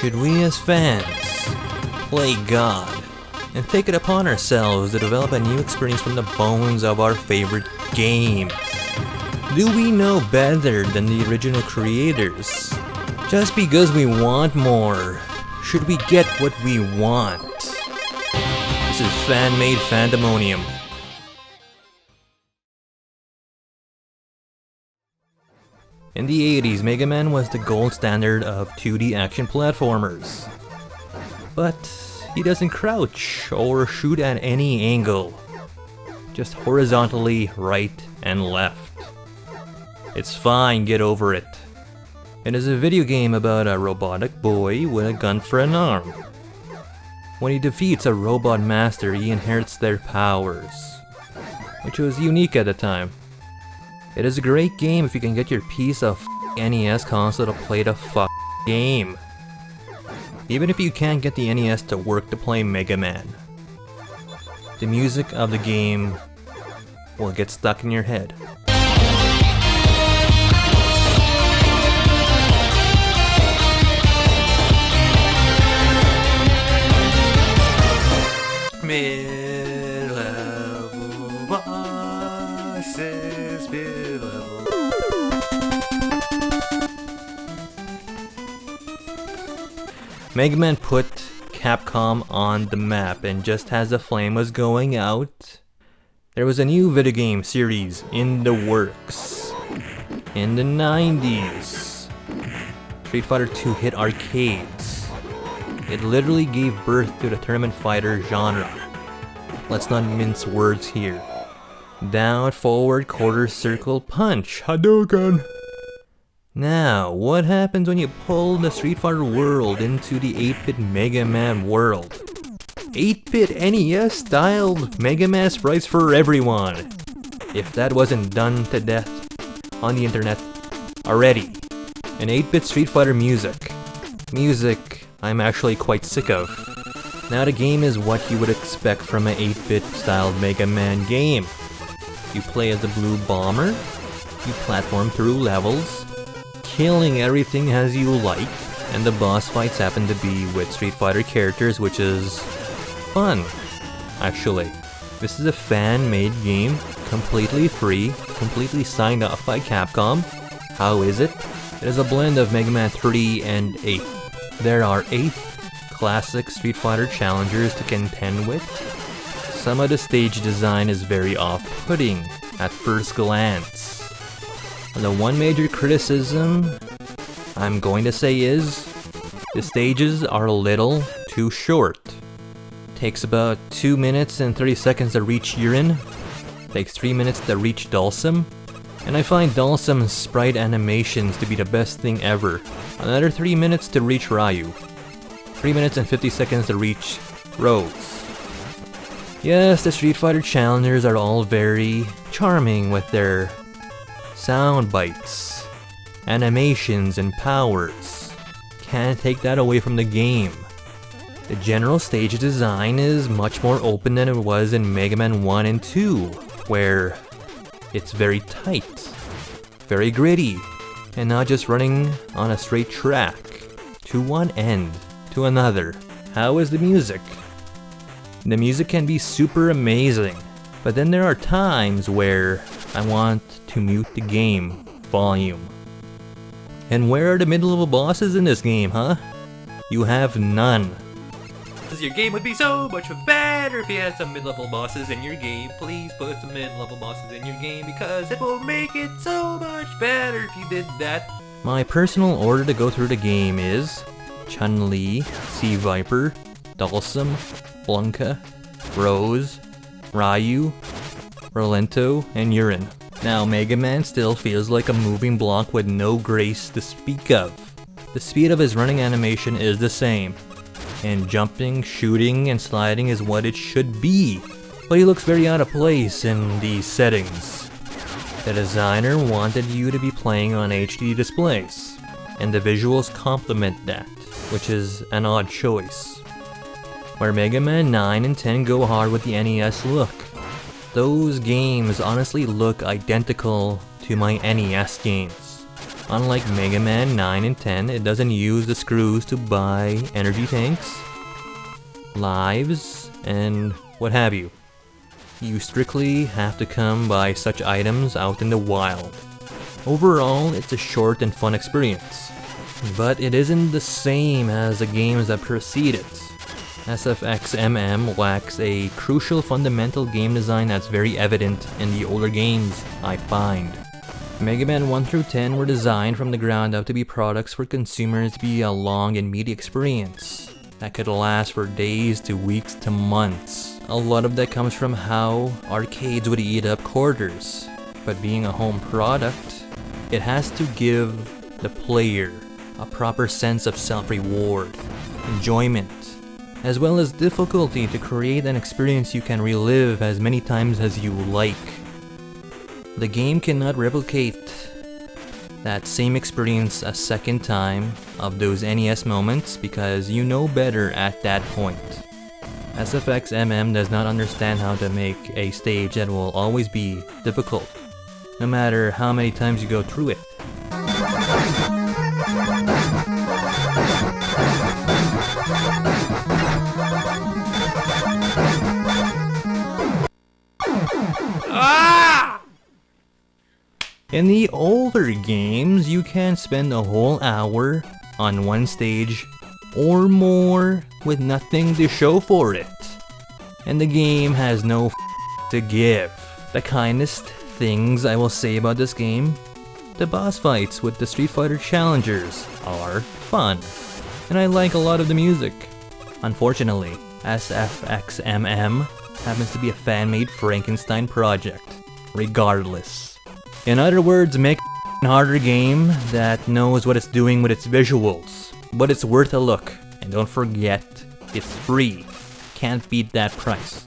should we as fans play God and take it upon ourselves to develop a new experience from the bones of our favorite game? Do we know better than the original creators? Just because we want more, should we get what we want? This is Fanmade Fandomonium. In the 80s, Mega Man was the gold standard of 2D action platformers. But he doesn't crouch or shoot at any angle, just horizontally right and left. It's fine, get over it. It is a video game about a robotic boy with a gun for an arm. When he defeats a robot master, he inherits their powers, which was unique at the time. It is a great game if you can get your piece of NES console to play the game. Even if you can't get the NES to work to play Mega Man. The music of the game will get stuck in your head. Mid-level bosses, mid-level. Mega Man put Capcom on the map, and just as the flame was going out, there was a new video game series in the works. In the 90s, Street Fighter 2 hit arcades. It literally gave birth to the tournament fighter genre. Let's not mince words here. Down, forward, quarter circle, punch, Hadouken! Now, what happens when you pull the Street Fighter world into the 8-bit Mega Man world? 8-bit NES-styled Mega Man sprites for everyone! If that wasn't done to death on the internet already. And 8-bit Street Fighter music. Music I'm actually quite sick of. Now the game is what you would expect from an 8-bit styled Mega Man game. You play as the Blue Bomber, you platform through levels, killing everything as you like, and the boss fights happen to be with Street Fighter characters, which is fun, actually. This is a fan-made game, completely free, completely signed off by Capcom. How is it? It is a blend of Mega Man 3 and 8. There are 8 classic Street Fighter challengers to contend with. Some of the stage design is very off-putting at first glance. The one major criticism I'm going to say is, the stages are a little too short. Takes about 2 minutes and 30 seconds to reach Urine, takes 3 minutes to reach Dhalsim, and I find Dhalsim's sprite animations to be the best thing ever. Another 3 minutes to reach Ryu. 3 minutes and 50 seconds to reach Rose. Yes, the Street Fighter challengers are all very charming with their sound bites, animations, and powers. Can't take that away from the game. The general stage design is much more open than it was in Mega Man 1 and 2, where it's very tight, very gritty, and not just running on a straight track, to one end, to another. How is the music? The music can be super amazing, but then there are times where I want to mute the game volume. And where are the mid-level bosses in this game, huh? You have none. Your game would be so much better if you had some mid-level bosses in your game. Please put some mid-level bosses in your game because it will make it so much better if you did that. My personal order to go through the game is Chun-Li, Sea Viper, Dhalsim, Blanka, Rose, Ryu, Rolento, and Urine. Now Mega Man still feels like a moving block with no grace to speak of. The speed of his running animation is the same, and jumping, shooting, and sliding is what it should be, but he looks very out of place in these settings. The designer wanted you to be playing on HD displays, and the visuals complement that, which is an odd choice. Where Mega Man 9 and 10 go hard with the NES look, those games honestly look identical to my NES games. Unlike Mega Man 9 and 10, it doesn't use the screws to buy energy tanks, lives, and what have you. You strictly have to come by such items out in the wild. Overall, it's a short and fun experience. But it isn't the same as the games that precede it. SFX-MM lacks a crucial fundamental game design that's very evident in the older games, I find. Mega Man 1 through 10 were designed from the ground up to be products for consumers to be a long and meaty experience that could last for days to weeks to months. A lot of that comes from how arcades would eat up quarters, but being a home product, it has to give the player a proper sense of self-reward, enjoyment, as well as difficulty to create an experience you can relive as many times as you like. The game cannot replicate that same experience a second time of those NES moments because you know better at that point. SFX-MM does not understand how to make a stage that will always be difficult, no matter how many times you go through it. In the older games, you can spend a whole hour on one stage or more with nothing to show for it. And the game has no to give. The kindest things I will say about this game, the boss fights with the Street Fighter challengers are fun. And I like a lot of the music. Unfortunately, SFX-MM happens to be a fan-made Frankenstein project, regardless. In other words, make a harder game that knows what it's doing with its visuals, but it's worth a look. And don't forget, it's free. Can't beat that price.